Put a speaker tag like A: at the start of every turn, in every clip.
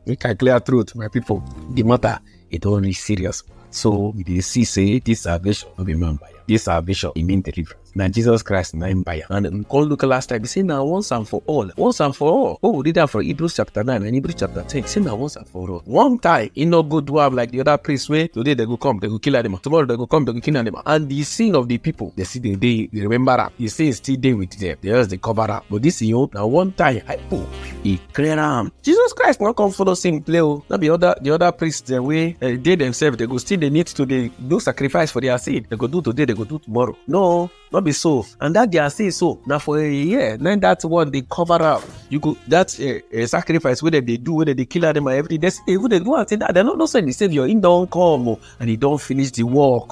A: Make I clear truth, my people. The matter, it only serious. So we see say this salvation of a man by this salvation, it means deliverance. Now Jesus Christ na him buyer. And we call look last time, he say now once and for all. Once and for all. Oh, we read that from Hebrews chapter 9 and Hebrews chapter 10. Say now once and for all. One time, he no go do have like the other priest way. Today they go come, they go kill animal. Tomorrow they go come, they go kill animal. And the sin of the people, they see they remember that. The sin is still there with them. They just they cover up. But this is now one time, he clear them. Jesus Christ not come follow same play. Not the other priests the way they themselves, they go still they need to do sacrifice for their sin. They go do today, they go do tomorrow. No, not be so. And that they are saying so. Now for a year, then that's one they cover up. You go that's a sacrifice whether they do, whether they kill animal every day. They go and say that they're not saying the Savior, he don't come and he don't finish the work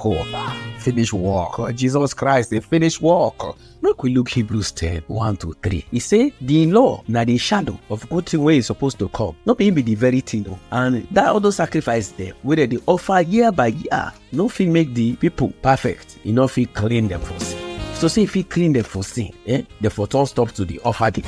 A: finish work. Jesus Christ, they finish work. Look, we look Hebrews 10, 1-3. He say the law na the shadow of good thing where is supposed to come. Not be the very thing though. And that other sacrifice there, whether they offer year by year, no fit make the people perfect. You know, fit clean them for sin. So say if he clean them for sin, therefore don't stop to the offer the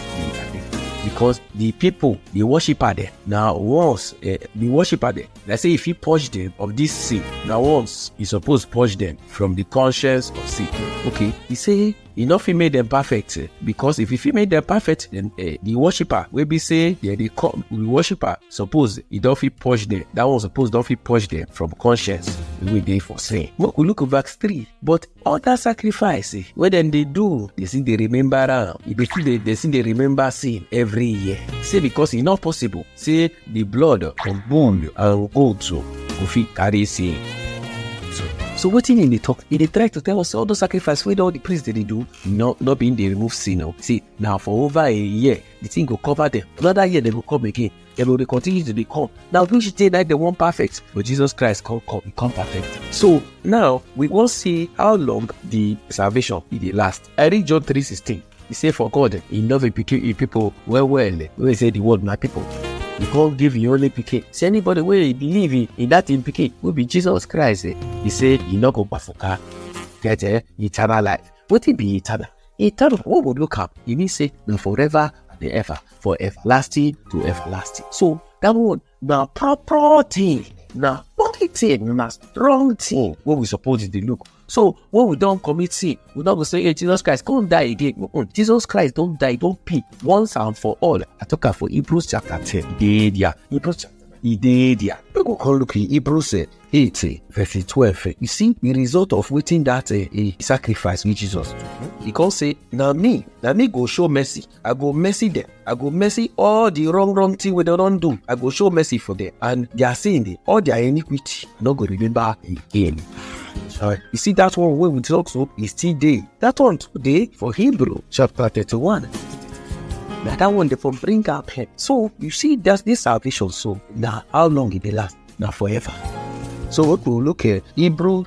A: because the people, the worshipper there, now once the worshipper there, let's say if he purge them of this sin, now once he supposed to purge them from the conscience of sin. Okay, he say enough he made them perfect because if he made them perfect, then the worshipper will be say they come the worshipper suppose he don't fit purge them. That one suppose don't fit purge them from conscience we dey for sin. We look at verse 3. But other sacrifice what then they do, they see they remember they see they remember sin every year. Say because it's not possible. Say the blood of bone and goat go fit carry sin. So what in the talk? They try to tell us all the sacrifice with all the priests that they do, not being they remove sin. See, now for over a year, the thing will cover them. Another year they will come again. They will continue to come. Now we should say that they weren't perfect, but Jesus Christ become perfect. So now we will see how long the salvation will last. I read John 3:16. He said, "For God, He loved people well. When He say the word, my people." You can't give your only pikin. See anybody where believe in that in pikin will be Jesus Christ. He said, "You not go bafuka, get eternal life." What it be eternal? Eternal. What would look up? You need say no forever and ever, for everlasting to everlasting. So that one now proper thing, now body thing, now strong thing. What we suppose to look. So when we don't commit sin, we don't go say, "Hey, Jesus Christ, come die again." Jesus Christ don't die, don't pay once and for all. I talk about for Hebrews chapter 10. Hebrews chapter 9. He did ya. We go call look Hebrews 8 verse 12. You see the result of waiting that sacrifice with Jesus. He can say, now me go show mercy. I go mercy them. I go mercy all the wrong thing we don't do. I go show mercy for them. And they are saying all their iniquity. Not go remember again. So you see that one when we talk so is still there. That one today for Hebrew chapter 31. Now that one they for bring up him. So you see that's this salvation. So now how long it last? Now forever. So what we look at Hebrew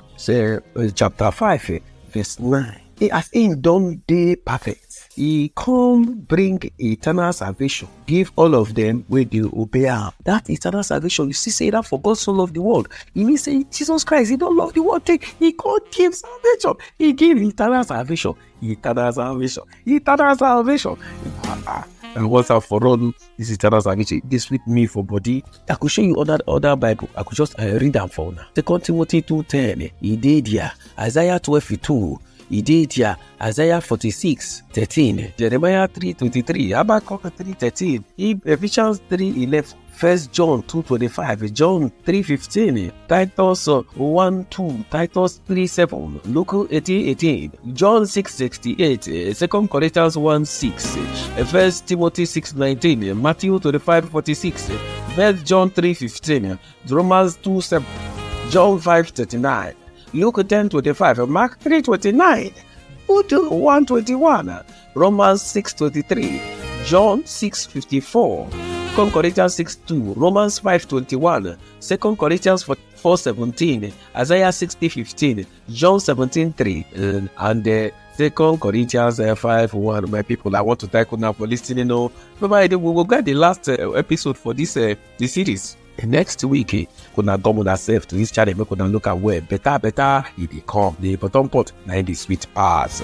A: chapter 5 verse 9. As in don't they perfect. He come bring eternal salvation. Give all of them where they obey him. That eternal salvation, you see, say that for God so loved the world. He means say Jesus Christ, He don't love the world. He can't give salvation. He give eternal salvation. Eternal salvation. Eternal salvation. And once and for all, this eternal salvation, this with me for body. I could show you other Bible. I could just read them for now. 2 Timothy 2:10. He did here. Isaiah 12:2. He did here. Isaiah 46:13. Jeremiah 3:23. Habakkuk 3:13. Ephesians 3:11. 1 John 2:25, John 3:15, Titus 1:2, Titus 3:7, Luke 18:18, John 6:68, 2 Corinthians 1:6, 1 Timothy 6:19, Matthew 25:46, 1 John 3:15, Romans 2:7, John 5:39, Luke 10:25, Mark 3:29, Luke 1:21, Romans 6:23, John 6:54. 2 Corinthians 6:2, Romans 5:21, 2 Corinthians 4:17, Isaiah 60:15, John 17:3, and 2 Corinthians 5:1. My people, I want to thank you now for listening. We will get the last episode for this series. Next week, kuna come with ourselves to this channel. We could look at where better it come. The bottom pot, now the sweet pass.